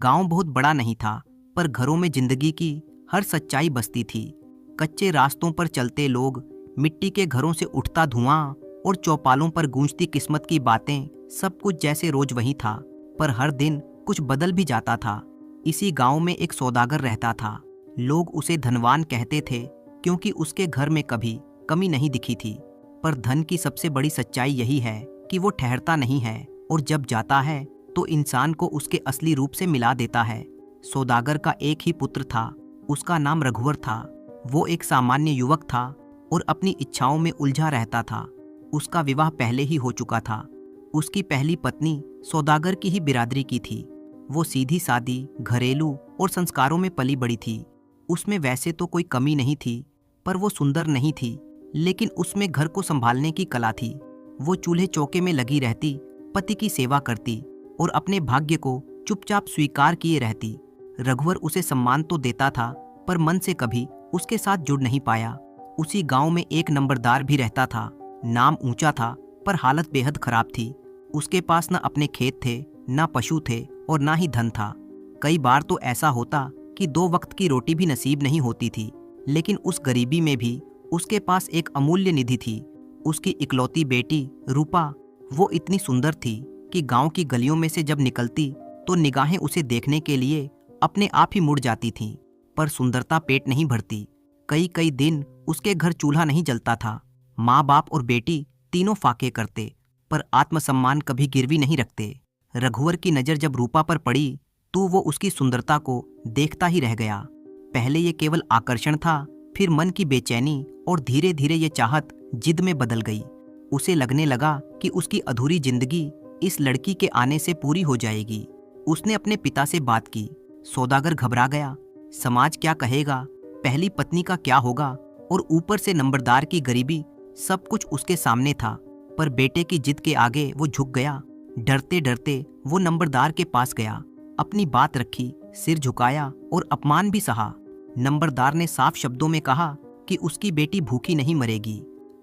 गांव बहुत बड़ा नहीं था, पर घरों में जिंदगी की हर सच्चाई बसती थी। कच्चे रास्तों पर चलते लोग, मिट्टी के घरों से उठता धुआं और चौपालों पर गूंजती किस्मत की बातें, सब कुछ जैसे रोज वही था। पर हर दिन कुछ बदल भी जाता था। इसी गांव में एक सौदागर रहता था। लोग उसे धनवान कहते थे, क्योंकि उसके घर में कभी कमी नहीं दिखी थी। पर धन की सबसे बड़ी सच्चाई यही है कि वो ठहरता नहीं है, और जब जाता है तो इंसान को उसके असली रूप से मिला देता है। सौदागर का एक ही पुत्र था। उसका नाम रघुवर था। वो एक सामान्य युवक था और अपनी इच्छाओं में उलझा रहता था। उसका विवाह पहले ही हो चुका था। उसकी पहली पत्नी सौदागर की ही बिरादरी की थी। वो सीधी सादी, घरेलू और संस्कारों में पली बड़ी थी। उसमें वैसे तो कोई कमी नहीं थी, पर वो सुंदर नहीं थी, लेकिन उसमें घर को संभालने की कला थी। वो चूल्हे चौके में लगी रहती, पति की सेवा करती और अपने भाग्य को चुपचाप स्वीकार किए रहती। रघुवर उसे सम्मान तो देता था, पर मन से कभी उसके साथ जुड़ नहीं पाया। उसी गांव में एक नंबरदार भी रहता था। नाम ऊंचा था, पर हालत बेहद खराब थी। उसके पास न अपने खेत थे, न पशु थे और ना ही धन था। कई बार तो ऐसा होता कि 2 वक्त की रोटी भी नसीब नहीं होती थी। लेकिन उस गरीबी में भी उसके पास एक अमूल्य निधि थी। उसकी इकलौती बेटी रूपा। वो इतनी सुंदर थी कि गांव की गलियों में से जब निकलती तो निगाहें उसे देखने के लिए अपने आप ही मुड़ जाती थीं। पर सुंदरता पेट नहीं भरती। कई कई दिन उसके घर चूल्हा नहीं जलता था। माँ बाप और बेटी तीनों फाके करते, पर आत्मसम्मान कभी गिरवी नहीं रखते। रघुवर की नज़र जब रूपा पर पड़ी तो वो उसकी सुंदरता को देखता ही रह गया। पहले ये केवल आकर्षण था, फिर मन की बेचैनी और धीरे धीरे ये चाहत जिद में बदल गई। उसे लगने लगा कि उसकी अधूरी जिंदगी इस लड़की के आने से पूरी हो जाएगी। उसने अपने पिता से बात की। सौदागर घबरा गया। समाज क्या कहेगा, पहली पत्नी का क्या होगा, और ऊपर से नंबरदार की गरीबी, सब कुछ उसके सामने था। पर बेटे की जिद के आगे वो झुक गया। डरते डरते वो नंबरदार के पास गया, अपनी बात रखी, सिर झुकाया और अपमान भी सहा। नंबरदार ने साफ शब्दों में कहा कि उसकी बेटी भूखी नहीं मरेगी।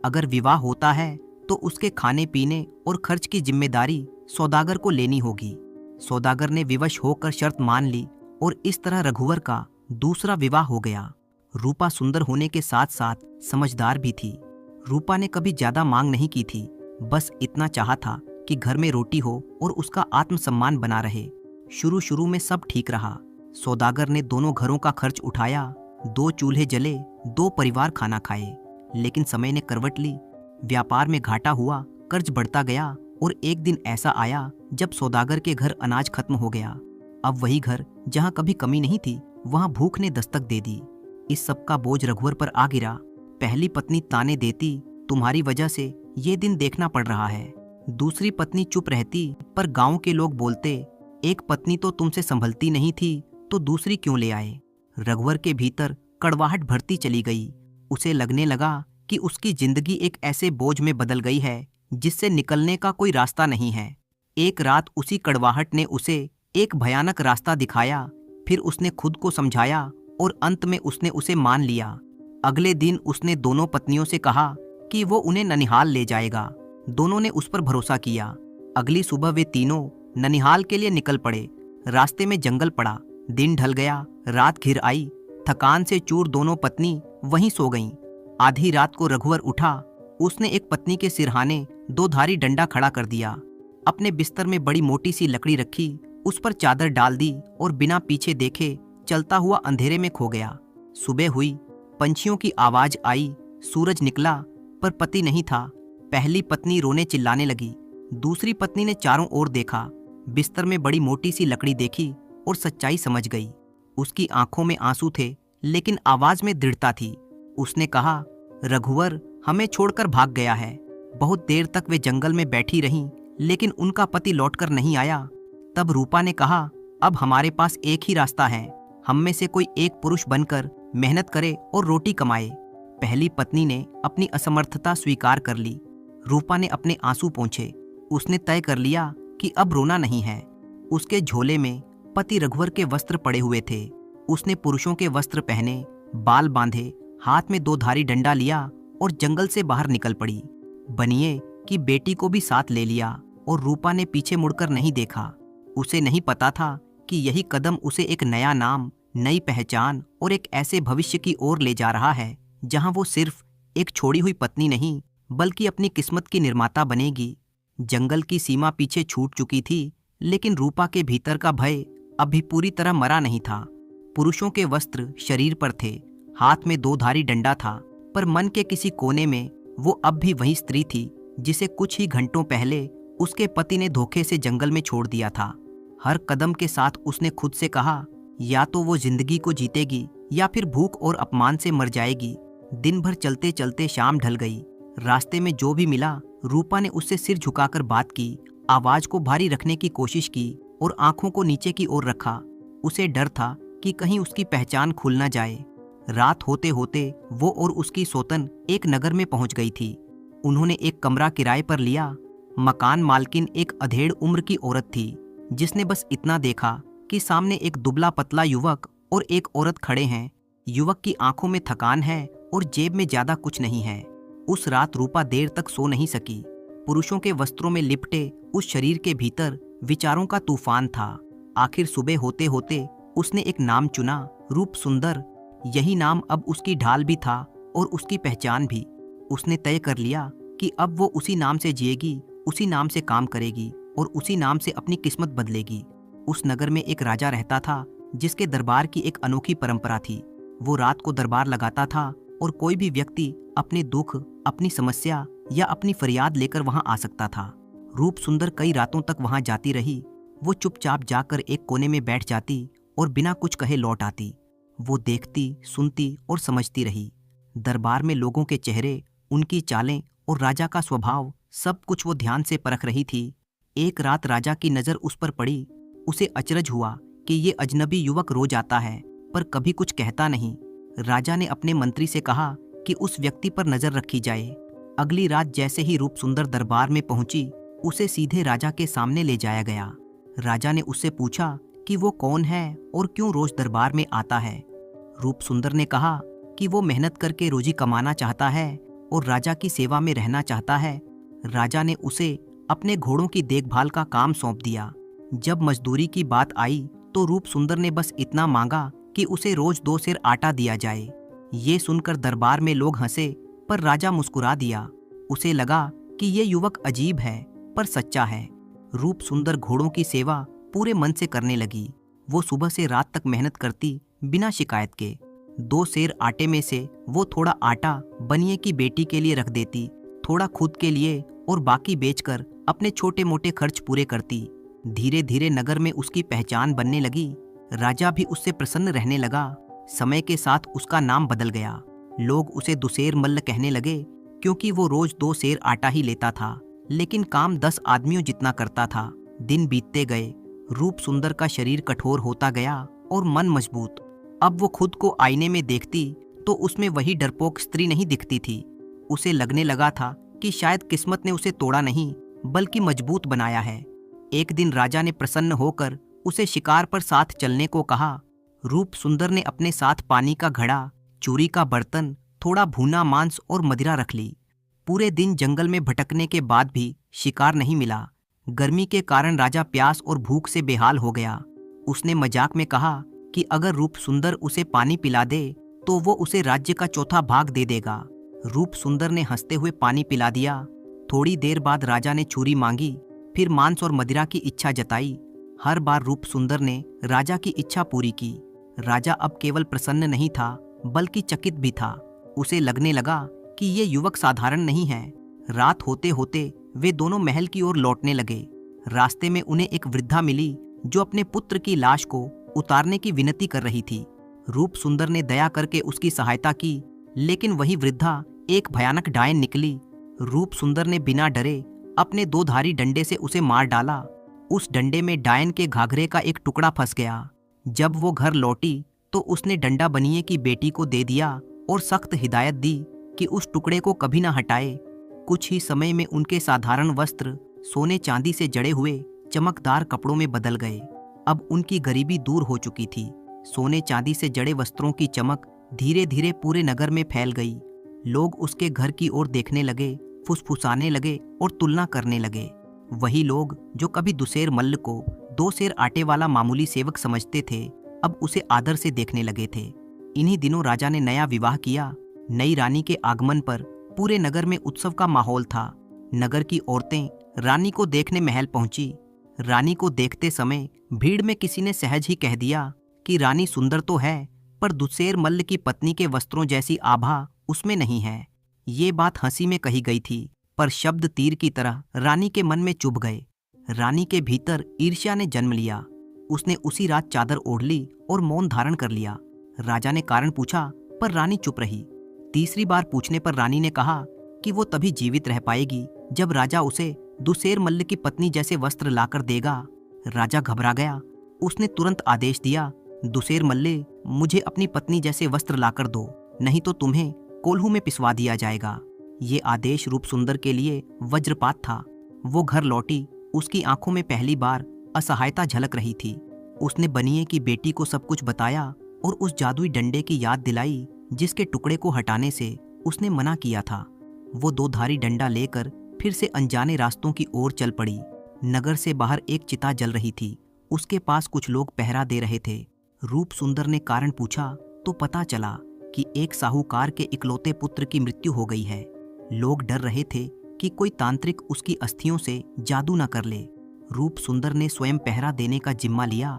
अगर विवाह होता है तो उसके खाने पीने और खर्च की जिम्मेदारी सौदागर को लेनी होगी। सौदागर ने विवश होकर शर्त मान ली और इस तरह रघुवर का दूसरा विवाह हो गया। रूपा सुंदर होने के साथ साथ समझदार भी थी। रूपा ने कभी ज्यादा मांग नहीं की थी, बस इतना चाहा था कि घर में रोटी हो और उसका आत्मसम्मान बना रहे। शुरू शुरू में सब ठीक रहा। सौदागर ने दोनों घरों का खर्च उठाया, 2 चूल्हे जले, 2 परिवार खाना खाए। लेकिन समय ने करवट ली। व्यापार में घाटा हुआ, कर्ज बढ़ता गया और एक दिन ऐसा आया जब सौदागर के घर अनाज खत्म हो गया। अब वही घर जहां कभी कमी नहीं थी, वहां भूख ने दस्तक दे दी। इस सब का बोझ रघुवर पर आ गिरा। पहली पत्नी ताने देती, तुम्हारी वजह से ये दिन देखना पड़ रहा है। दूसरी पत्नी चुप रहती, पर गांव के लोग बोलते, एक पत्नी तो तुमसे संभलती नहीं थी, तो दूसरी क्यों ले आए। रघुवर के भीतर कड़वाहट भरती चली गई। उसे लगने लगा कि उसकी जिंदगी एक ऐसे बोझ में बदल गई है जिससे निकलने का कोई रास्ता नहीं है। एक रात उसी कड़वाहट ने उसे एक भयानक रास्ता दिखाया। फिर उसने खुद को समझाया और अंत में उसने उसे मान लिया। अगले दिन उसने दोनों पत्नियों से कहा कि वो उन्हें ननिहाल ले जाएगा। दोनों ने उस पर भरोसा किया। अगली सुबह वे तीनों ननिहाल के लिए निकल पड़े। रास्ते में जंगल पड़ा। दिन ढल गया, रात घिर आई। थकान से चूर दोनों पत्नी वहीं सो गईं। आधी रात को रघुवर उठा। उसने एक पत्नी के सिरहाने 2 धारी डंडा खड़ा कर दिया। अपने बिस्तर में बड़ी मोटी सी लकड़ी रखी, उस पर चादर डाल दी और बिना पीछे देखे चलता हुआ अंधेरे में खो गया। सुबह हुई, पंछियों की आवाज आई, सूरज निकला, पर पति नहीं था। पहली पत्नी रोने चिल्लाने लगी। दूसरी पत्नी ने चारों ओर देखा, बिस्तर में बड़ी मोटी सी लकड़ी देखी और सच्चाई समझ गई। उसकी आंखों में आंसू थे, लेकिन आवाज में दृढ़ता थी। उसने कहा, रघुवर हमें छोड़कर भाग गया है। बहुत देर तक वे जंगल में बैठी रहीं, लेकिन उनका पति लौटकर नहीं आया। तब रूपा ने कहा, अब हमारे पास एक ही रास्ता है, हम में से कोई एक पुरुष बनकर मेहनत करे और रोटी कमाए। पहली पत्नी ने अपनी असमर्थता स्वीकार कर ली। रूपा ने अपने आंसू पोंछे। उसने तय कर लिया कि अब रोना नहीं है। उसके झोले में पति रघुवर के वस्त्र पड़े हुए थे। उसने पुरुषों के वस्त्र पहने, बाल बांधे, हाथ में 2 धारी डंडा लिया और जंगल से बाहर निकल पड़ी। बनिए कि बेटी को भी साथ ले लिया और रूपा ने पीछे मुड़कर नहीं देखा। उसे नहीं पता था कि यही कदम उसे एक नया नाम, नई पहचान और एक ऐसे भविष्य की ओर ले जा रहा है जहां वो सिर्फ एक छोड़ी हुई पत्नी नहीं बल्कि अपनी किस्मत की निर्माता बनेगी। जंगल की सीमा पीछे छूट चुकी थी, लेकिन रूपा के भीतर का भय अभी पूरी तरह मरा नहीं था। पुरुषों के वस्त्र शरीर पर थे, हाथ में 2 धारी डंडा था, पर मन के किसी कोने में वो अब भी वही स्त्री थी जिसे कुछ ही घंटों पहले उसके पति ने धोखे से जंगल में छोड़ दिया था। हर कदम के साथ उसने खुद से कहा, या तो वो जिंदगी को जीतेगी या फिर भूख और अपमान से मर जाएगी। दिन भर चलते चलते शाम ढल गई। रास्ते में जो भी मिला, रूपा ने उससे सिर झुकाकर बात की, आवाज को भारी रखने की कोशिश की और आंखों को नीचे की ओर रखा। उसे डर था कि कहीं उसकी पहचान खुल न जाए। रात होते होते वो और उसकी सौतन एक नगर में पहुंच गई थी। उन्होंने एक कमरा किराए पर लिया। मकान मालकिन एक अधेड़ उम्र की औरत थी, जिसने बस इतना देखा कि सामने एक दुबला पतला युवक और एक औरत खड़े हैं। युवक की आंखों में थकान है और जेब में ज्यादा कुछ नहीं है। उस रात रूपा देर तक सो नहीं सकी। पुरुषों के वस्त्रों में लिपटे उस शरीर के भीतर विचारों का तूफान था। आखिर सुबह होते होते उसने एक नाम चुना, रूप सुंदर। यही नाम अब उसकी ढाल भी था और उसकी पहचान भी। उसने तय कर लिया कि अब वो उसी नाम से जिएगी, उसी नाम से काम करेगी और उसी नाम से अपनी किस्मत बदलेगी। उस नगर में एक राजा रहता था जिसके दरबार की एक अनोखी परंपरा थी। वो रात को दरबार लगाता था और कोई भी व्यक्ति अपने दुख, अपनी समस्या या अपनी फरियाद लेकर वहां आ सकता था। रूप सुंदर कई रातों तक वहां जाती रही। वो चुपचाप जाकर एक कोने में बैठ जाती और बिना कुछ कहे लौट आती। वो देखती, सुनती और समझती रही। दरबार में लोगों के चेहरे, उनकी चालें और राजा का स्वभाव, सब कुछ वो ध्यान से परख रही थी। एक रात राजा की नजर उस पर पड़ी। उसे अचरज हुआ कि ये अजनबी युवक रोज आता है पर कभी कुछ कहता नहीं। राजा ने अपने मंत्री से कहा कि उस व्यक्ति पर नजर रखी जाए। अगली रात जैसे ही रूप सुंदर दरबार में पहुंची, उसे सीधे राजा के सामने ले जाया गया। राजा ने उससे पूछा कि वो कौन है और क्यों रोज दरबार में आता है। रूप सुंदर ने कहा कि वो मेहनत करके रोजी कमाना चाहता है और राजा की सेवा में रहना चाहता है। राजा ने उसे अपने घोड़ों की देखभाल का काम सौंप दिया। जब मजदूरी की बात आई तो रूप सुंदर ने बस इतना मांगा कि उसे रोज 2 सेर आटा दिया जाए। ये सुनकर दरबार में लोग हंसे, पर राजा मुस्कुरा दिया। उसे लगा कि ये युवक अजीब है पर सच्चा है। रूप सुंदर घोड़ों की सेवा पूरे मन से करने लगी। वो सुबह से रात तक मेहनत करती बिना शिकायत के। 2 सेर आटे में से वो थोड़ा आटा बनिए की बेटी के लिए रख देती, थोड़ा खुद के लिए और बाकी बेचकर अपने छोटे मोटे खर्च पूरे करती। धीरे धीरे नगर में उसकी पहचान बनने लगी। राजा भी उससे प्रसन्न रहने लगा। समय के साथ उसका नाम बदल गया। लोग उसे दुसेर मल्ल कहने लगे, क्योंकि वो रोज 2 सेर आटा ही लेता था, लेकिन काम 10 आदमियों जितना करता था। दिन बीतते गए। रूप सुंदर का शरीर कठोर होता गया और मन मजबूत। अब वो खुद को आईने में देखती तो उसमें वही डरपोक स्त्री नहीं दिखती थी। उसे लगने लगा था कि शायद किस्मत ने उसे तोड़ा नहीं बल्कि मजबूत बनाया है। एक दिन राजा ने प्रसन्न होकर उसे शिकार पर साथ चलने को कहा। रूप सुंदर ने अपने साथ पानी का घड़ा, चूरी का बर्तन, थोड़ा भुना मांस और मदिरा रख ली। पूरे दिन जंगल में भटकने के बाद भी शिकार नहीं मिला। गर्मी के कारण राजा प्यास और भूख से बेहाल हो गया। उसने मजाक में कहा कि अगर रूप सुंदर उसे पानी पिला दे तो वो उसे राज्य का 4था भाग दे देगा। रूप सुंदर ने हंसते हुए पानी पिला दिया। थोड़ी देर बाद राजा ने छुरी मांगी, फिर मांस और मदिरा की इच्छा जताई। हर बार रूप सुंदर ने राजा की इच्छा पूरी की। राजा अब केवल प्रसन्न नहीं था बल्कि चकित भी था। उसे लगने लगा कि ये युवक साधारण नहीं है। रात होते होते वे दोनों महल की ओर लौटने लगे। रास्ते में उन्हें एक वृद्धा मिली जो अपने पुत्र की लाश को उतारने की विनती कर रही थी। रूप सुंदर ने दया करके उसकी सहायता की, लेकिन वही वृद्धा एक भयानक डायन निकली। रूप सुंदर ने बिना डरे अपने 2 धारी डंडे से उसे मार डाला। उस डंडे में डायन के घाघरे का एक टुकड़ा फंस गया। जब वो घर लौटी तो उसने डंडा बनिए की बेटी को दे दिया और सख्त हिदायत दी कि उस टुकड़े को कभी ना हटाए। कुछ ही समय में उनके साधारण वस्त्र सोने चांदी से जड़े हुए चमकदार कपड़ों में बदल गए। अब उनकी गरीबी दूर हो चुकी थी। सोने चांदी से जड़े वस्त्रों की चमक धीरे धीरे पूरे नगर में फैल गई। लोग उसके घर की ओर देखने लगे, फुसफुसाने लगे और तुलना करने लगे। वही लोग जो कभी दुसेर मल्ल को 2 सेर आटे वाला मामूली सेवक समझते थे, अब उसे आदर से देखने लगे थे। इन्हीं दिनों राजा ने नया विवाह किया। नई रानी के आगमन पर पूरे नगर में उत्सव का माहौल था। नगर की औरतें रानी को देखने महल पहुंची। रानी को देखते समय भीड़ में किसी ने सहज ही कह दिया कि रानी सुंदर तो है, पर दुसेर मल्ल की पत्नी के वस्त्रों जैसी आभा उसमें नहीं है। ये बात हंसी में कही गई थी, पर शब्द तीर की तरह रानी के मन में चुभ गए। रानी के भीतर ईर्ष्या ने जन्म लिया। उसने उसी रात चादर ओढ़ ली और मौन धारण कर लिया। राजा ने कारण पूछा, पर रानी चुप रही। तीसरी बार पूछने पर रानी ने कहा कि वो तभी जीवित रह पाएगी जब राजा उसे दुसेर मल्ल की पत्नी जैसे वस्त्र लाकर देगा। राजा घबरा गया। उसने तुरंत आदेश दिया, दुसेर मल्ले, मुझे अपनी पत्नी जैसे वस्त्र लाकर दो, नहीं तो तुम्हें कोल्हू में पिसवा दिया जाएगा। ये आदेश रूप सुंदर के लिए वज्रपात था। वो घर लौटी। उसकी आंखों में पहली बार असहायता झलक रही थी। उसने बनिए की बेटी को सब कुछ बताया और उस जादुई डंडे की याद दिलाई जिसके टुकड़े को हटाने से उसने मना किया था। वो 2 धारी डंडा लेकर फिर से अनजाने रास्तों की ओर चल पड़ी। नगर से बाहर एक चिता जल रही थी। उसके पास कुछ लोग पहरा दे रहे थे। रूप सुंदर ने कारण पूछा तो पता चला कि एक साहूकार के इकलौते पुत्र की मृत्यु हो गई है। लोग डर रहे थे कि कोई तांत्रिक उसकी अस्थियों से जादू न कर ले। रूप सुंदर ने स्वयं पहरा देने का जिम्मा लिया।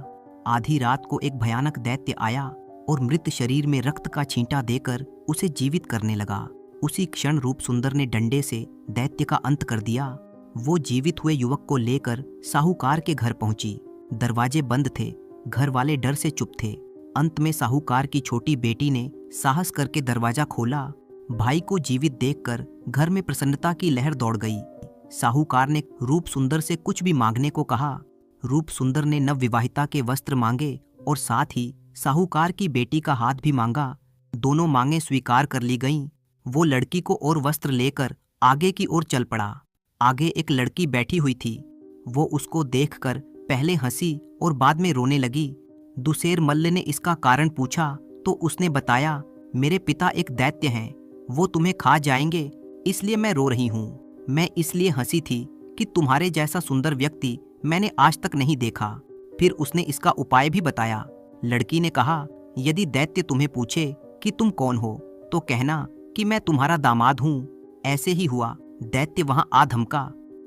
आधी रात को एक भयानक दैत्य आया और मृत शरीर में रक्त का छींटा देकर उसे जीवित करने लगा। उसी क्षण रूप सुंदर ने डंडे से दैत्य का अंत कर दिया। वो जीवित हुए युवक को लेकर साहूकार के घर पहुंची। दरवाजे बंद थे। घर वाले डर से चुप थे। अंत में साहूकार की छोटी बेटी ने साहस करके दरवाजा खोला। भाई को जीवित देखकर घर में प्रसन्नता की लहर दौड़ गई। साहूकार ने रूप सुंदर से कुछ भी मांगने को कहा। रूप सुंदर ने नवविवाहिता के वस्त्र मांगे और साथ ही साहूकार की बेटी का हाथ भी मांगा। दोनों मांगे स्वीकार कर ली गईं। वो लड़की को और वस्त्र लेकर आगे की ओर चल पड़ा। आगे एक लड़की बैठी हुई थी। वो उसको देखकर पहले हंसी और बाद में रोने लगी। दुसेर मल्ल ने इसका कारण पूछा तो उसने बताया, मेरे पिता एक दैत्य हैं, वो तुम्हें खा जाएंगे, इसलिए मैं रो रही हूँ। मैं इसलिए हंसी थी कि तुम्हारे जैसा सुंदर व्यक्ति मैंने आज तक नहीं देखा। फिर उसने इसका उपाय भी बताया। लड़की ने कहा, यदि दैत्य तुम्हें पूछे कि तुम कौन हो तो कहना कि मैं तुम्हारा दामाद हूँ। ऐसे ही हुआ। दैत्य वहां आ धमका।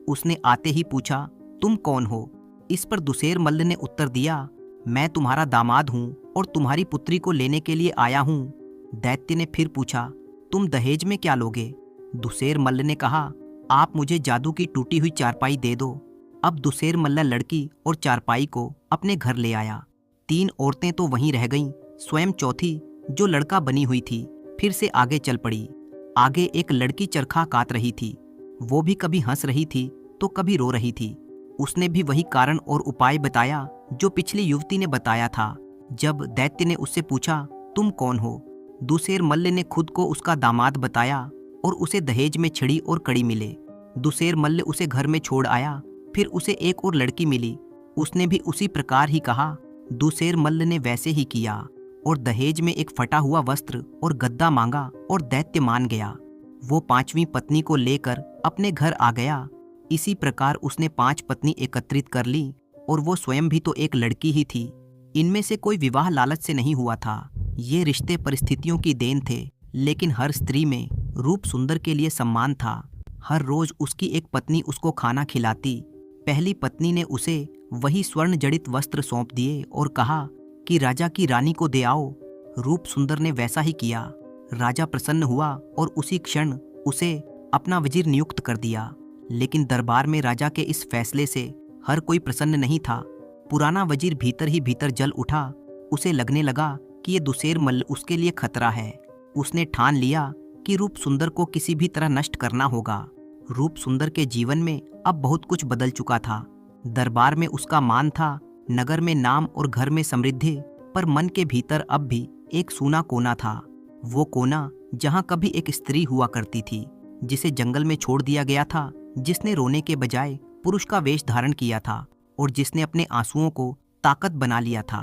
उसने आते ही पूछा, तुम कौन हो? इस पर दुसेर मल्ल ने उत्तर दिया, मैं तुम्हारा दामाद हूँ और तुम्हारी पुत्री को लेने के लिए आया हूँ। दैत्य ने फिर पूछा, तुम दहेज में क्या लोगे? दुसेर मल्ल ने कहा, आप मुझे जादू की टूटी हुई चारपाई दे दो। अब दुसेर मल्ल लड़की और चारपाई को अपने घर ले आया। 3 औरतें तो वहीं रह गईं। स्वयं चौथी, जो लड़का बनी हुई थी, फिर से आगे चल पड़ी। आगे एक लड़की चरखा काट रही थी। वो भी कभी हंस रही थी तो कभी रो रही थी। उसने भी वही कारण और उपाय बताया जो पिछली युवती ने बताया था। जब दैत्य ने उससे पूछा, तुम कौन हो? दुसेर मल्ल ने खुद को उसका दामाद बताया और उसे दहेज में छड़ी और कड़ी मिले। दुसेर मल्ल उसे घर में छोड़ आया। फिर उसे एक और लड़की मिली। उसने भी उसी प्रकार ही कहा। दुसेर मल्ल ने वैसे ही किया और दहेज में एक फटा हुआ वस्त्र और गद्दा मांगा और दैत्य मान गया। वो 5वीं पत्नी को लेकर अपने घर आ गया। इसी प्रकार उसने 5 पत्नी एकत्रित कर ली और वो स्वयं भी तो एक लड़की ही थी। इनमें से कोई विवाह लालच से नहीं हुआ था। ये रिश्ते परिस्थितियों की देन थे, लेकिन हर स्त्री में रूप सुंदर के लिए सम्मान था। हर रोज उसकी एक पत्नी उसको खाना खिलाती। पहली पत्नी ने उसे वही स्वर्ण जड़ित वस्त्र सौंप दिए और कहा कि राजा की रानी को दे आओ। रूप सुंदर ने वैसा ही किया। राजा प्रसन्न हुआ और उसी क्षण उसे अपना वजीर नियुक्त कर दिया। लेकिन दरबार में राजा के इस फैसले से हर कोई प्रसन्न नहीं था। पुराना वजीर भीतर ही भीतर जल उठा। उसे लगने लगा कि ये दुसेर मल्ल उसके लिए खतरा है। उसने ठान लिया कि रूप सुंदर को किसी भी तरह नष्ट करना होगा। रूप सुंदर के जीवन में अब बहुत कुछ बदल चुका था। दरबार में उसका मान था, नगर में नाम और घर में समृद्धि, पर मन के भीतर अब भी एक सूना कोना था। वो कोना जहाँ कभी एक स्त्री हुआ करती थी, जिसे जंगल में छोड़ दिया गया था, जिसने रोने के बजाय पुरुष का वेश धारण किया था और जिसने अपने आंसुओं को ताकत बना लिया था।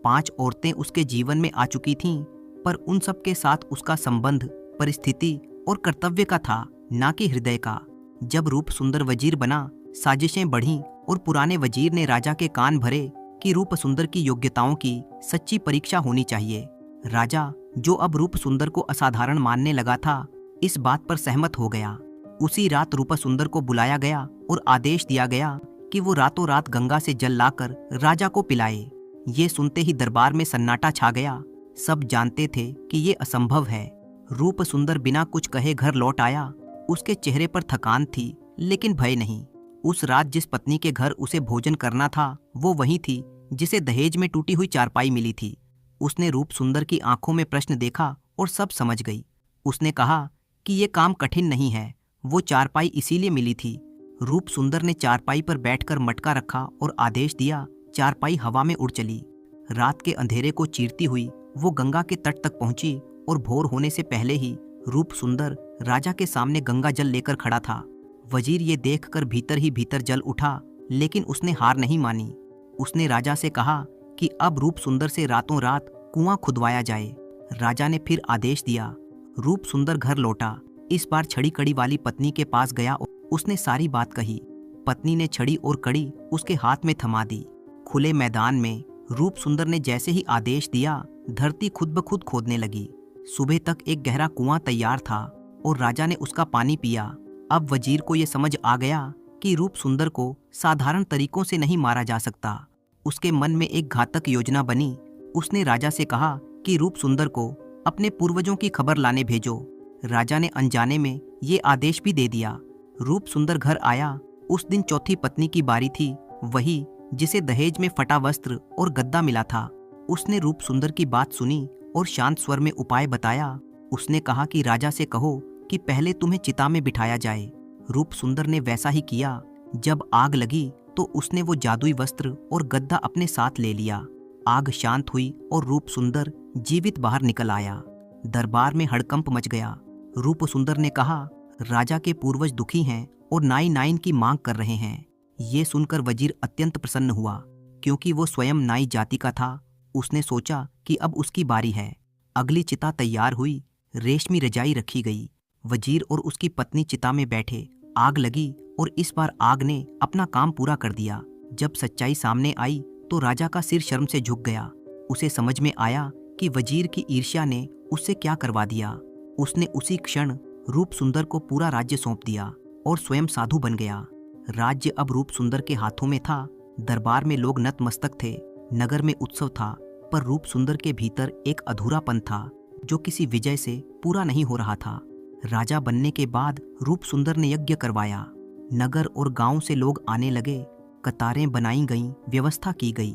5 औरतें उसके जीवन में आ चुकी थीं, पर उन सब के साथ उसका संबंध परिस्थिति और कर्तव्य का था, ना कि हृदय का। जब रूप सुंदर वजीर बना, साजिशें बढ़ीं और पुराने वजीर ने राजा के कान भरे कि रूप सुंदर की योग्यताओं की सच्ची परीक्षा होनी चाहिए। राजा, जो अब रूप सुंदर को असाधारण मानने लगा था, इस बात पर सहमत हो गया। उसी रात रूप सुंदर को बुलाया गया और आदेश दिया गया कि वो रातों रात गंगा से जल लाकर राजा को पिलाए। ये सुनते ही दरबार में सन्नाटा छा गया। सब जानते थे कि ये असंभव है। रूप सुंदर बिना कुछ कहे घर लौट आया। उसके चेहरे पर थकान थी, लेकिन भय नहीं। उस रात जिस पत्नी के घर उसे भोजन करना था, वो वही थी जिसे दहेज में टूटी हुई चारपाई मिली थी। उसने रूप सुंदर की आंखों में प्रश्न देखा और सब समझ गई। उसने कहा कि ये काम कठिन नहीं है, वो चारपाई इसीलिए मिली थी। रूप सुंदर ने चारपाई पर बैठकर मटका रखा और आदेश दिया। चारपाई हवा में उड़ चली। रात के अंधेरे को चीरती हुई वो गंगा के तट तक पहुंची और भोर होने से पहले ही रूप सुंदर राजा के सामने गंगा जल लेकर खड़ा था। वजीर ये देखकर भीतर ही भीतर जल उठा, लेकिन उसने हार नहीं मानी। उसने राजा से कहा कि अब रूप सुंदर से रातों रात कुआं खुदवाया जाए। राजा ने फिर आदेश दिया। रूप सुंदर घर लौटा। इस बार छड़ी कड़ी वाली पत्नी के पास गया और उसने सारी बात कही। पत्नी ने छड़ी और कड़ी उसके हाथ में थमा दी। खुले मैदान में रूप सुंदर ने जैसे ही आदेश दिया, धरती खुद ब खुद खोदने लगी। सुबह तक एक गहरा कुआं तैयार था और राजा ने उसका पानी पिया। अब वजीर को यह समझ आ गया कि रूप सुंदर को साधारण तरीकों से नहीं मारा जा सकता। उसके मन में एक घातक योजना बनी। उसने राजा से कहा कि रूप सुंदर को अपने पूर्वजों की खबर लाने भेजो। राजा ने अनजाने में ये आदेश भी दे दिया। रूप सुंदर घर आया। उस दिन चौथी पत्नी की बारी थी, वही जिसे दहेज में फटा वस्त्र और गद्दा मिला था। उसने रूप सुंदर की बात सुनी और शांत स्वर में उपाय बताया। उसने कहा कि राजा से कहो कि पहले तुम्हें चिता में बिठाया जाए। रूप सुंदर ने वैसा ही किया। जब आग लगी तो उसने वो जादुई वस्त्र और गद्दा अपने साथ ले लिया। आग शांत हुई और रूप सुंदर जीवित बाहर निकल आया। दरबार में हड़कंप मच गया। रूप सुंदर ने कहा, राजा के पूर्वज दुखी हैं और नाई नाइन की मांग कर रहे हैं। ये सुनकर वजीर अत्यंत प्रसन्न हुआ, क्योंकि वो स्वयं नाई जाति का था। उसने सोचा कि अब उसकी बारी है। अगली चिता तैयार हुई। रेशमी रजाई रखी गई। वजीर और उसकी पत्नी चिता में बैठे। आग लगी और इस बार आग ने अपना काम पूरा कर दिया। जब सच्चाई सामने आई तो राजा का सिर शर्म से झुक गया। उसे समझ में आया कि वजीर की ईर्ष्या ने उससे क्या करवा दिया। उसने उसी क्षण रूप सुंदर को पूरा राज्य सौंप दिया और स्वयं साधु बन गया। राज्य अब रूप सुंदर के हाथों में था। दरबार में लोग नतमस्तक थे। नगर में उत्सव था, पर रूप सुंदर के भीतर एक अधूरापन था जो किसी विजय से पूरा नहीं हो रहा था। राजा बनने के बाद रूप सुंदर ने यज्ञ करवाया। नगर और गांव से लोग आने लगे। कतारें बनाई गईं, व्यवस्था की गई।